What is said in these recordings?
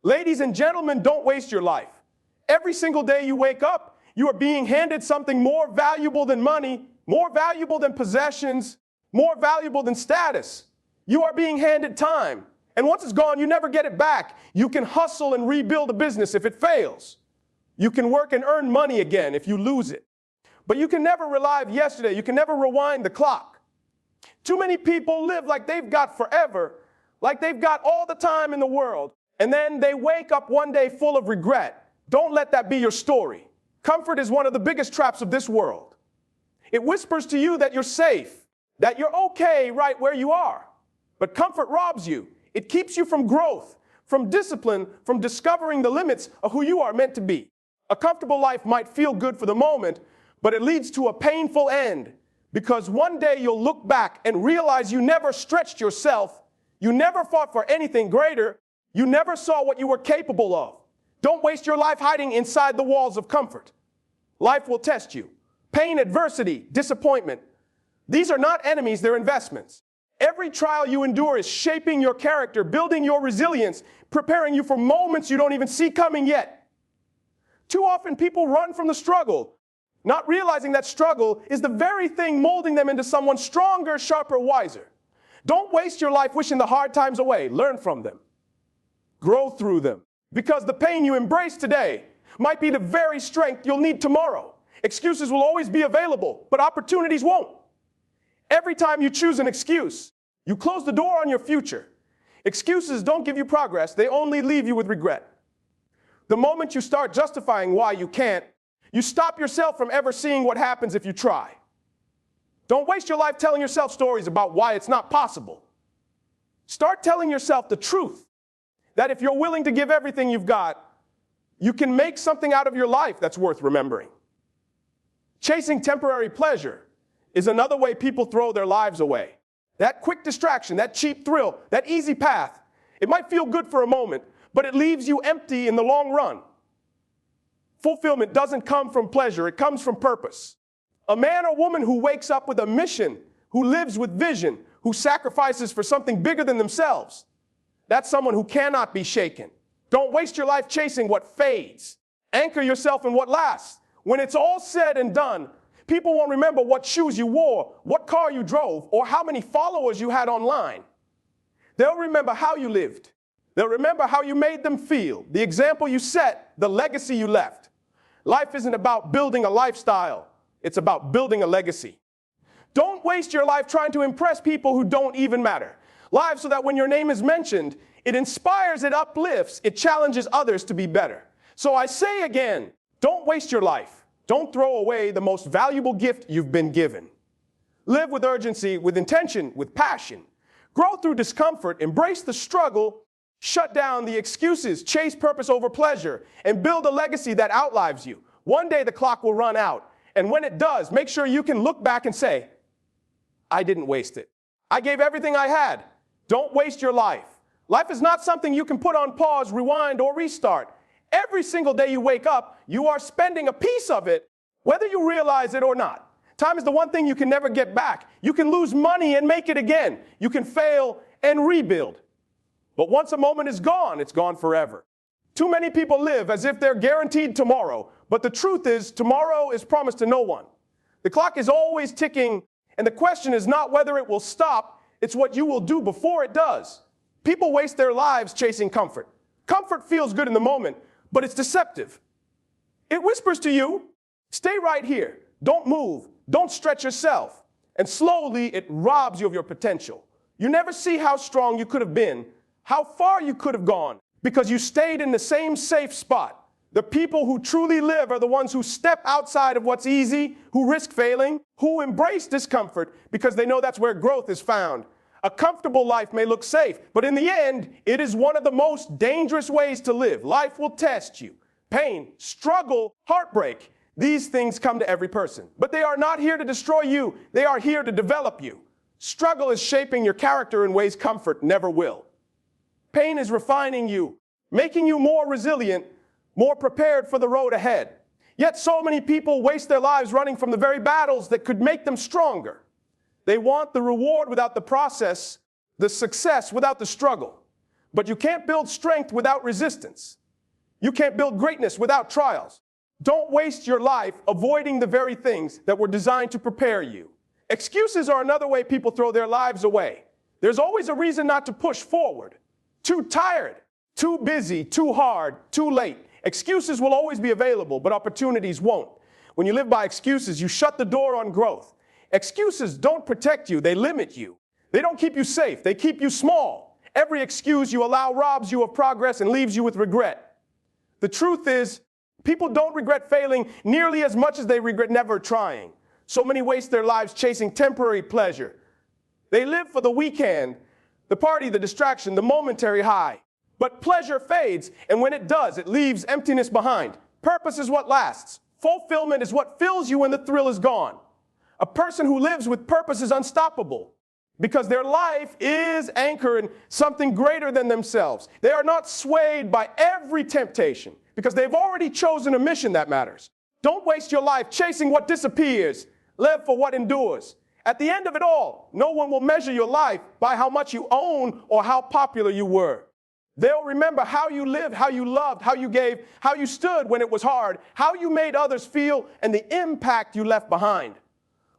Ladies and gentlemen, don't waste your life. Every single day you wake up, you are being handed something more valuable than money, more valuable than possessions, more valuable than status. You are being handed time. And once it's gone, you never get it back. You can hustle and rebuild a business if it fails. You can work and earn money again if you lose it. But you can never relive yesterday. You can never rewind the clock. Too many people live like they've got forever, like they've got all the time in the world, and then they wake up one day full of regret. Don't let that be your story. Comfort is one of the biggest traps of this world. It whispers to you that you're safe, that you're okay right where you are. But comfort robs you. It keeps you from growth, from discipline, from discovering the limits of who you are meant to be. A comfortable life might feel good for the moment, but it leads to a painful end, because one day you'll look back and realize you never stretched yourself, you never fought for anything greater, you never saw what you were capable of. Don't waste your life hiding inside the walls of comfort. Life will test you. Pain, adversity, disappointment. These are not enemies, they're investments. Every trial you endure is shaping your character, building your resilience, preparing you for moments you don't even see coming yet. Too often people run from the struggle, not realizing that struggle is the very thing molding them into someone stronger, sharper, wiser. Don't waste your life wishing the hard times away. Learn from them. Grow through them. Because the pain you embrace today might be the very strength you'll need tomorrow. Excuses will always be available, but opportunities won't. Every time you choose an excuse, you close the door on your future. Excuses don't give you progress, they only leave you with regret. The moment you start justifying why you can't, you stop yourself from ever seeing what happens if you try. Don't waste your life telling yourself stories about why it's not possible. Start telling yourself the truth, that if you're willing to give everything you've got, you can make something out of your life that's worth remembering. Chasing temporary pleasure is another way people throw their lives away. That quick distraction, that cheap thrill, that easy path, it might feel good for a moment, but it leaves you empty in the long run. Fulfillment doesn't come from pleasure, it comes from purpose. A man or woman who wakes up with a mission, who lives with vision, who sacrifices for something bigger than themselves, that's someone who cannot be shaken. Don't waste your life chasing what fades. Anchor yourself in what lasts. When it's all said and done, people won't remember what shoes you wore, what car you drove, or how many followers you had online. They'll remember how you lived. They'll remember how you made them feel, the example you set, the legacy you left. Life isn't about building a lifestyle. It's about building a legacy. Don't waste your life trying to impress people who don't even matter. Live so that when your name is mentioned, it inspires, it uplifts, it challenges others to be better. So I say again, don't waste your life. Don't throw away the most valuable gift you've been given. Live with urgency, with intention, with passion. Grow through discomfort, embrace the struggle, shut down the excuses, chase purpose over pleasure, and build a legacy that outlives you. One day the clock will run out, and when it does, make sure you can look back and say, I didn't waste it. I gave everything I had. Don't waste your life. Life is not something you can put on pause, rewind, or restart. Every single day you wake up, you are spending a piece of it, whether you realize it or not. Time is the one thing you can never get back. You can lose money and make it again. You can fail and rebuild. But once a moment is gone, it's gone forever. Too many people live as if they're guaranteed tomorrow, but the truth is, tomorrow is promised to no one. The clock is always ticking, and the question is not whether it will stop, it's what you will do before it does. People waste their lives chasing comfort. Comfort feels good in the moment, but it's deceptive. It whispers to you, stay right here, don't move, don't stretch yourself. And slowly it robs you of your potential. You never see how strong you could have been, how far you could have gone, because you stayed in the same safe spot. The people who truly live are the ones who step outside of what's easy, who risk failing, who embrace discomfort because they know that's where growth is found. A comfortable life may look safe, but in the end, it is one of the most dangerous ways to live. Life will test you. Pain, struggle, heartbreak. These things come to every person. But they are not here to destroy you. They are here to develop you. Struggle is shaping your character in ways comfort never will. Pain is refining you, making you more resilient, more prepared for the road ahead. Yet so many people waste their lives running from the very battles that could make them stronger. They want the reward without the process, the success without the struggle. But you can't build strength without resistance. You can't build greatness without trials. Don't waste your life avoiding the very things that were designed to prepare you. Excuses are another way people throw their lives away. There's always a reason not to push forward. Too tired, too busy, too hard, too late. Excuses will always be available, but opportunities won't. When you live by excuses, you shut the door on growth. Excuses don't protect you, they limit you. They don't keep you safe, they keep you small. Every excuse you allow robs you of progress and leaves you with regret. The truth is, people don't regret failing nearly as much as they regret never trying. So many waste their lives chasing temporary pleasure. They live for the weekend, the party, the distraction, the momentary high. But pleasure fades, and when it does, it leaves emptiness behind. Purpose is what lasts. Fulfillment is what fills you when the thrill is gone. A person who lives with purpose is unstoppable because their life is anchored in something greater than themselves. They are not swayed by every temptation because they've already chosen a mission that matters. Don't waste your life chasing what disappears. Live for what endures. At the end of it all, no one will measure your life by how much you own or how popular you were. They'll remember how you lived, how you loved, how you gave, how you stood when it was hard, how you made others feel, and the impact you left behind.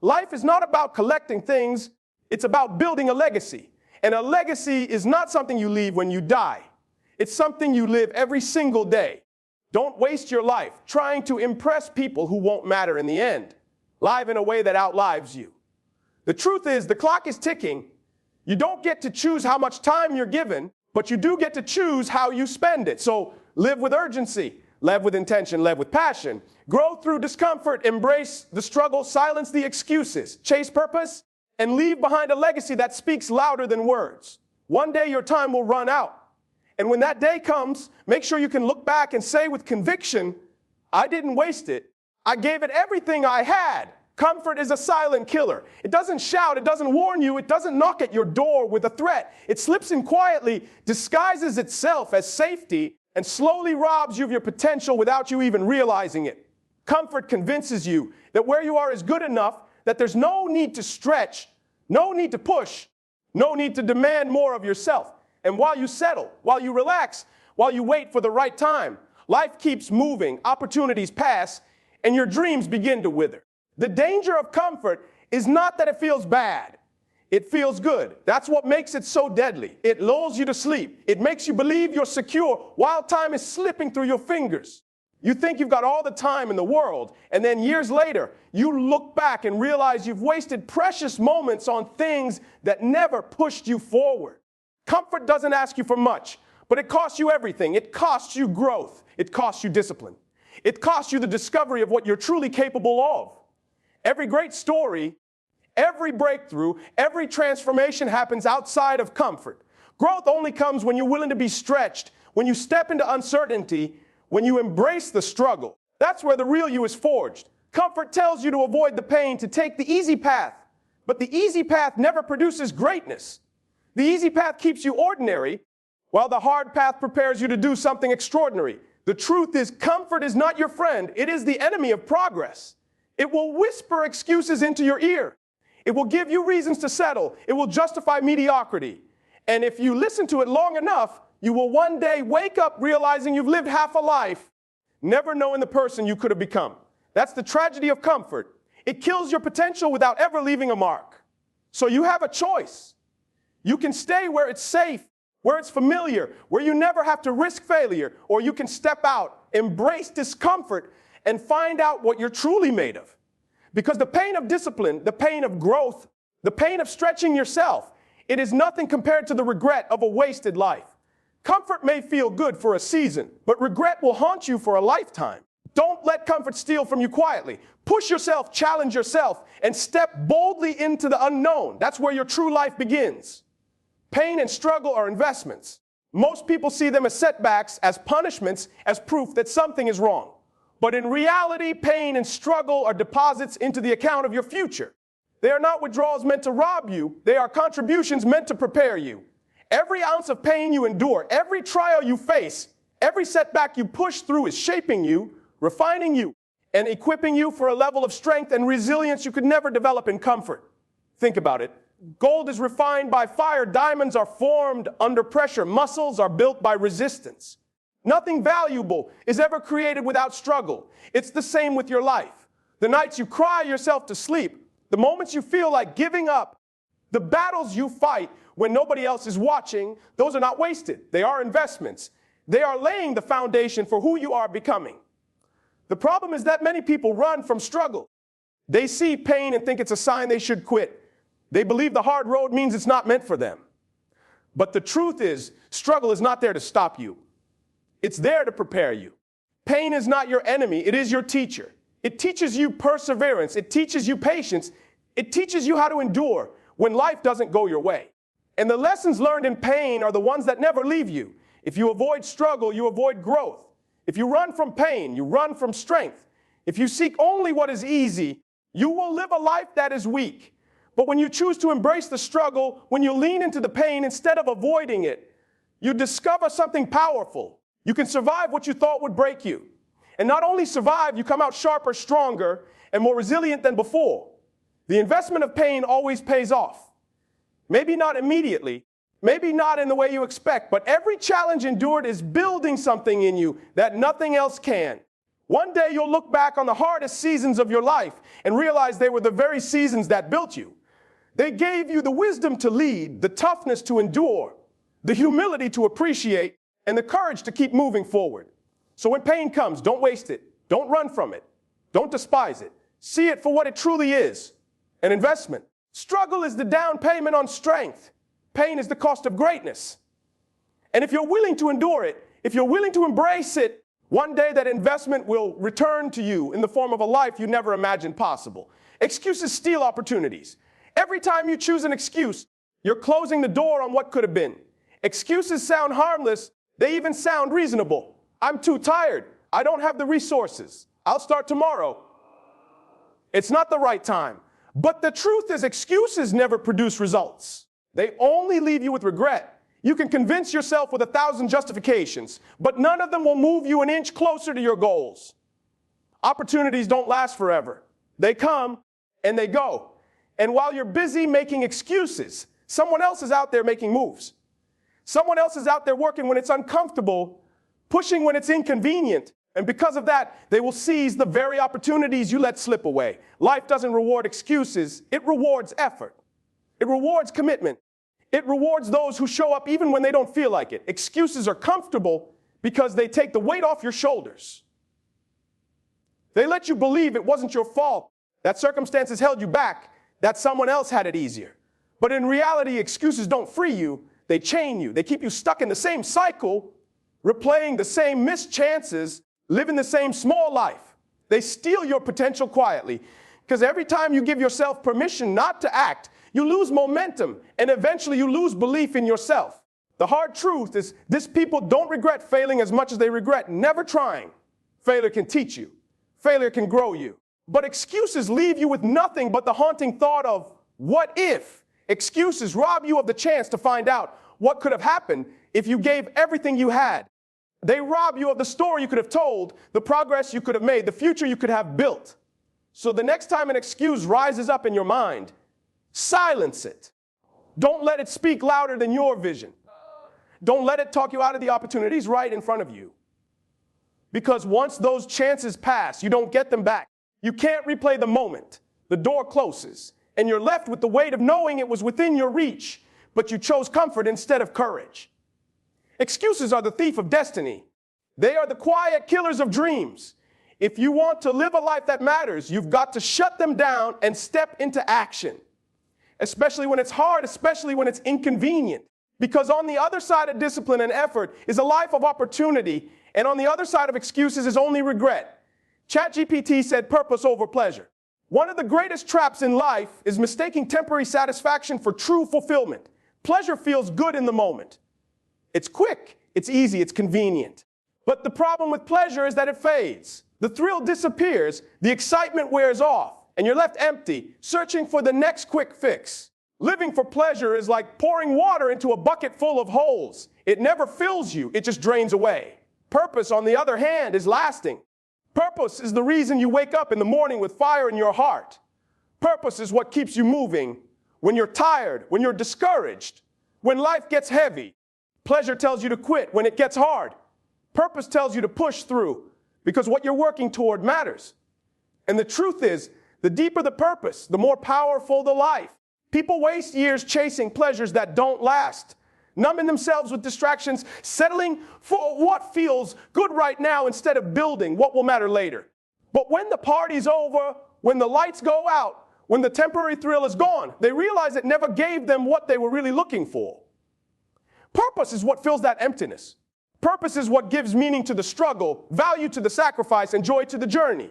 Life is not about collecting things, it's about building a legacy. And a legacy is not something you leave when you die. It's something you live every single day. Don't waste your life trying to impress people who won't matter in the end. Live in a way that outlives you. The truth is, the clock is ticking. You don't get to choose how much time you're given, but you do get to choose how you spend it. So live with urgency, live with intention, live with passion. Grow through discomfort, embrace the struggle, silence the excuses, chase purpose, and leave behind a legacy that speaks louder than words. One day your time will run out. And when that day comes, make sure you can look back and say with conviction, I didn't waste it. I gave it everything I had. Comfort is a silent killer. It doesn't shout, it doesn't warn you, it doesn't knock at your door with a threat. It slips in quietly, disguises itself as safety, and slowly robs you of your potential without you even realizing it. Comfort convinces you that where you are is good enough, that there's no need to stretch, no need to push, no need to demand more of yourself. And while you settle, while you relax, while you wait for the right time, life keeps moving, opportunities pass, and your dreams begin to wither. The danger of comfort is not that it feels bad. It feels good. That's what makes it so deadly. It lulls you to sleep. It makes you believe you're secure while time is slipping through your fingers. You think you've got all the time in the world, and then years later, you look back and realize you've wasted precious moments on things that never pushed you forward. Comfort doesn't ask you for much, but it costs you everything. It costs you growth. It costs you discipline. It costs you the discovery of what you're truly capable of. Every great story, every breakthrough, every transformation happens outside of comfort. Growth only comes when you're willing to be stretched, when you step into uncertainty, when you embrace the struggle. That's where the real you is forged. Comfort tells you to avoid the pain, to take the easy path. But the easy path never produces greatness. The easy path keeps you ordinary, while the hard path prepares you to do something extraordinary. The truth is, comfort is not your friend. It is the enemy of progress. It will whisper excuses into your ear. It will give you reasons to settle. It will justify mediocrity. And if you listen to it long enough, you will one day wake up realizing you've lived half a life, never knowing the person you could have become. That's the tragedy of comfort. It kills your potential without ever leaving a mark. So you have a choice. You can stay where it's safe, where it's familiar, where you never have to risk failure, or you can step out, embrace discomfort, and find out what you're truly made of. Because the pain of discipline, the pain of growth, the pain of stretching yourself, it is nothing compared to the regret of a wasted life. Comfort may feel good for a season, but regret will haunt you for a lifetime. Don't let comfort steal from you quietly. Push yourself, challenge yourself, and step boldly into the unknown. That's where your true life begins. Pain and struggle are investments. Most people see them as setbacks, as punishments, as proof that something is wrong. But in reality, pain and struggle are deposits into the account of your future. They are not withdrawals meant to rob you. They are contributions meant to prepare you. Every ounce of pain you endure, every trial you face, every setback you push through is shaping you, refining you, and equipping you for a level of strength and resilience you could never develop in comfort. Think about it. Gold is refined by fire. Diamonds are formed under pressure. Muscles are built by resistance. Nothing valuable is ever created without struggle. It's the same with your life. The nights you cry yourself to sleep, the moments you feel like giving up, the battles you fight when nobody else is watching, those are not wasted. They are investments. They are laying the foundation for who you are becoming. The problem is that many people run from struggle. They see pain and think it's a sign they should quit. They believe the hard road means it's not meant for them. But the truth is, struggle is not there to stop you. It's there to prepare you. Pain is not your enemy. It is your teacher. It teaches you perseverance. It teaches you patience. It teaches you how to endure when life doesn't go your way. And the lessons learned in pain are the ones that never leave you. If you avoid struggle, you avoid growth. If you run from pain, you run from strength. If you seek only what is easy, you will live a life that is weak. But when you choose to embrace the struggle, when you lean into the pain instead of avoiding it, you discover something powerful. You can survive what you thought would break you. And not only survive, you come out sharper, stronger, and more resilient than before. The investment of pain always pays off. Maybe not immediately, maybe not in the way you expect, but every challenge endured is building something in you that nothing else can. One day you'll look back on the hardest seasons of your life and realize they were the very seasons that built you. They gave you the wisdom to lead, the toughness to endure, the humility to appreciate, and the courage to keep moving forward. So when pain comes, don't waste it. Don't run from it. Don't despise it. See it for what it truly is, an investment. Struggle is the down payment on strength. Pain is the cost of greatness. And if you're willing to endure it, if you're willing to embrace it, one day that investment will return to you in the form of a life you never imagined possible. Excuses steal opportunities. Every time you choose an excuse, you're closing the door on what could have been. Excuses sound harmless. They even sound reasonable. I'm too tired. I don't have the resources. I'll start tomorrow. It's not the right time. But the truth is, excuses never produce results. They only leave you with regret. You can convince yourself with 1,000 justifications, but none of them will move you an inch closer to your goals. Opportunities don't last forever. They come and they go. And while you're busy making excuses, someone else is out there making moves. Someone else is out there working when it's uncomfortable, pushing when it's inconvenient. And because of that, they will seize the very opportunities you let slip away. Life doesn't reward excuses. It rewards effort. It rewards commitment. It rewards those who show up even when they don't feel like it. Excuses are comfortable because they take the weight off your shoulders. They let you believe it wasn't your fault, that circumstances held you back, that someone else had it easier. But in reality, excuses don't free you. They chain you. They keep you stuck in the same cycle, replaying the same missed chances, living the same small life. They steal your potential quietly, because every time you give yourself permission not to act, you lose momentum, and eventually you lose belief in yourself. The hard truth is these people don't regret failing as much as they regret never trying. Failure can teach you. Failure can grow you. But excuses leave you with nothing but the haunting thought of, what if? Excuses rob you of the chance to find out what could have happened if you gave everything you had. They rob you of the story you could have told, the progress you could have made, the future you could have built. So the next time an excuse rises up in your mind, silence it. Don't let it speak louder than your vision. Don't let it talk you out of the opportunities right in front of you. Because once those chances pass, you don't get them back. You can't replay the moment. The door closes, and you're left with the weight of knowing it was within your reach, but you chose comfort instead of courage. Excuses are the thief of destiny. They are the quiet killers of dreams. If you want to live a life that matters, you've got to shut them down and step into action. Especially when it's hard, especially when it's inconvenient. Because on the other side of discipline and effort is a life of opportunity, and on the other side of excuses is only regret. ChatGPT said purpose over pleasure. One of the greatest traps in life is mistaking temporary satisfaction for true fulfillment. Pleasure feels good in the moment. It's quick, it's easy, it's convenient. But the problem with pleasure is that it fades. The thrill disappears, the excitement wears off, and you're left empty, searching for the next quick fix. Living for pleasure is like pouring water into a bucket full of holes. It never fills you, it just drains away. Purpose, on the other hand, is lasting. Purpose is the reason you wake up in the morning with fire in your heart. Purpose is what keeps you moving when you're tired, when you're discouraged, when life gets heavy. Pleasure tells you to quit when it gets hard. Purpose tells you to push through because what you're working toward matters. And the truth is, the deeper the purpose, the more powerful the life. People waste years chasing pleasures that don't last, numbing themselves with distractions, settling for what feels good right now instead of building what will matter later. But when the party's over, when the lights go out, when the temporary thrill is gone, they realize it never gave them what they were really looking for. Purpose is what fills that emptiness. Purpose is what gives meaning to the struggle, value to the sacrifice, and joy to the journey.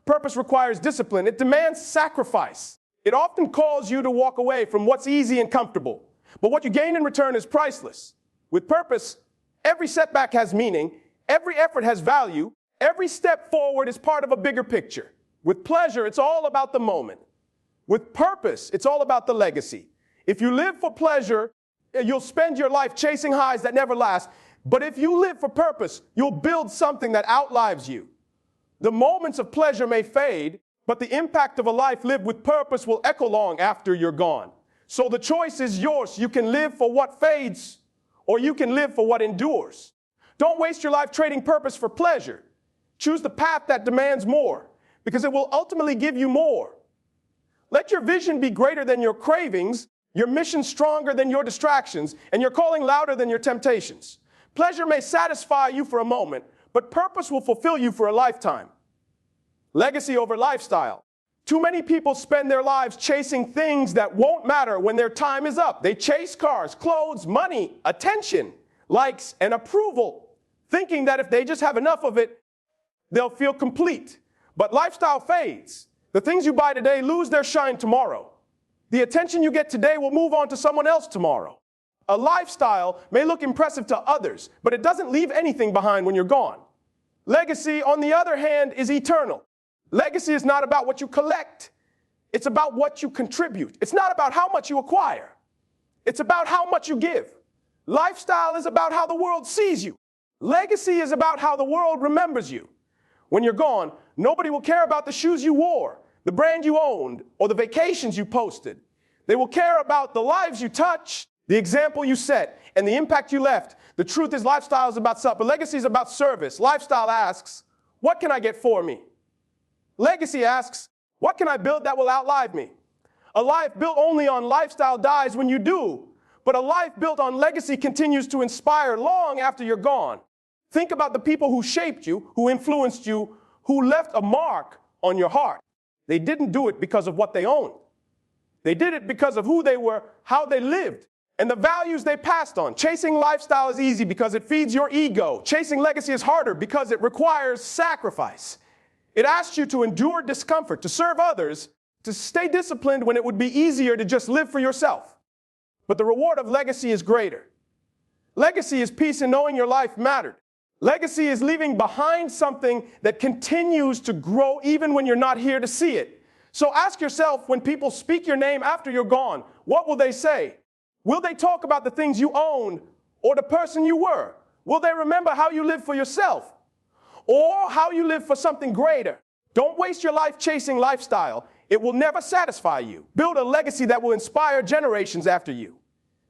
Purpose requires discipline. It demands sacrifice. It often calls you to walk away from what's easy and comfortable. But what you gain in return is priceless. With purpose, every setback has meaning, every effort has value, every step forward is part of a bigger picture. With pleasure, it's all about the moment. With purpose, it's all about the legacy. If you live for pleasure, you'll spend your life chasing highs that never last. But if you live for purpose, you'll build something that outlives you. The moments of pleasure may fade, but the impact of a life lived with purpose will echo long after you're gone. So the choice is yours. You can live for what fades, or you can live for what endures. Don't waste your life trading purpose for pleasure. Choose the path that demands more, because it will ultimately give you more. Let your vision be greater than your cravings, your mission stronger than your distractions, and your calling louder than your temptations. Pleasure may satisfy you for a moment, but purpose will fulfill you for a lifetime. Legacy over lifestyle. Too many people spend their lives chasing things that won't matter when their time is up. They chase cars, clothes, money, attention, likes, and approval, thinking that if they just have enough of it, they'll feel complete. But lifestyle fades. The things you buy today lose their shine tomorrow. The attention you get today will move on to someone else tomorrow. A lifestyle may look impressive to others, but it doesn't leave anything behind when you're gone. Legacy, on the other hand, is eternal. Legacy is not about what you collect. It's about what you contribute. It's not about how much you acquire. It's about how much you give. Lifestyle is about how the world sees you. Legacy is about how the world remembers you. When you're gone, nobody will care about the shoes you wore, the brand you owned, or the vacations you posted. They will care about the lives you touched, the example you set, and the impact you left. The truth is, lifestyle is about self, but legacy is about service. Lifestyle asks, what can I get for me? Legacy asks, what can I build that will outlive me? A life built only on lifestyle dies when you do, but a life built on legacy continues to inspire long after you're gone. Think about the people who shaped you, who influenced you, who left a mark on your heart. They didn't do it because of what they owned. They did it because of who they were, how they lived, and the values they passed on. Chasing lifestyle is easy because it feeds your ego. Chasing legacy is harder because it requires sacrifice. It asks you to endure discomfort, to serve others, to stay disciplined when it would be easier to just live for yourself. But the reward of legacy is greater. Legacy is peace in knowing your life mattered. Legacy is leaving behind something that continues to grow even when you're not here to see it. So ask yourself, when people speak your name after you're gone, what will they say? Will they talk about the things you owned or the person you were? Will they remember how you lived for yourself or how you lived for something greater? Don't waste your life chasing lifestyle. It will never satisfy you. Build a legacy that will inspire generations after you.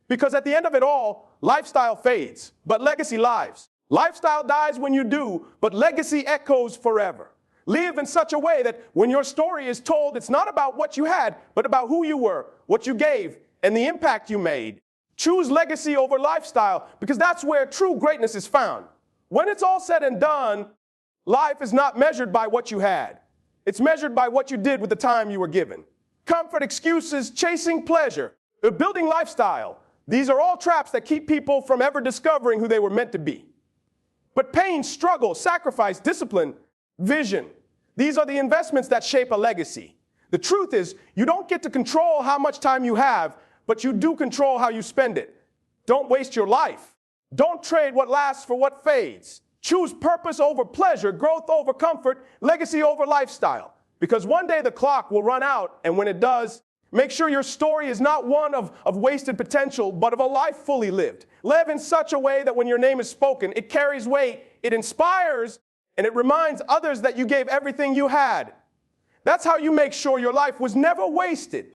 Because at the end of it all, lifestyle fades, but legacy lives. Lifestyle dies when you do, but legacy echoes forever. Live in such a way that when your story is told, it's not about what you had, but about who you were, what you gave, and the impact you made. Choose legacy over lifestyle, because that's where true greatness is found. When it's all said and done, life is not measured by what you had. It's measured by what you did with the time you were given. Comfort, excuses, chasing pleasure, building lifestyle. These are all traps that keep people from ever discovering who they were meant to be. But pain, struggle, sacrifice, discipline, vision, these are the investments that shape a legacy. The truth is, you don't get to control how much time you have, but you do control how you spend it. Don't waste your life. Don't trade what lasts for what fades. Choose purpose over pleasure, growth over comfort, legacy over lifestyle. Because one day the clock will run out, and when it does, make sure your story is not one of wasted potential, but of a life fully lived. Live in such a way that when your name is spoken, it carries weight, it inspires, and it reminds others that you gave everything you had. That's how you make sure your life was never wasted.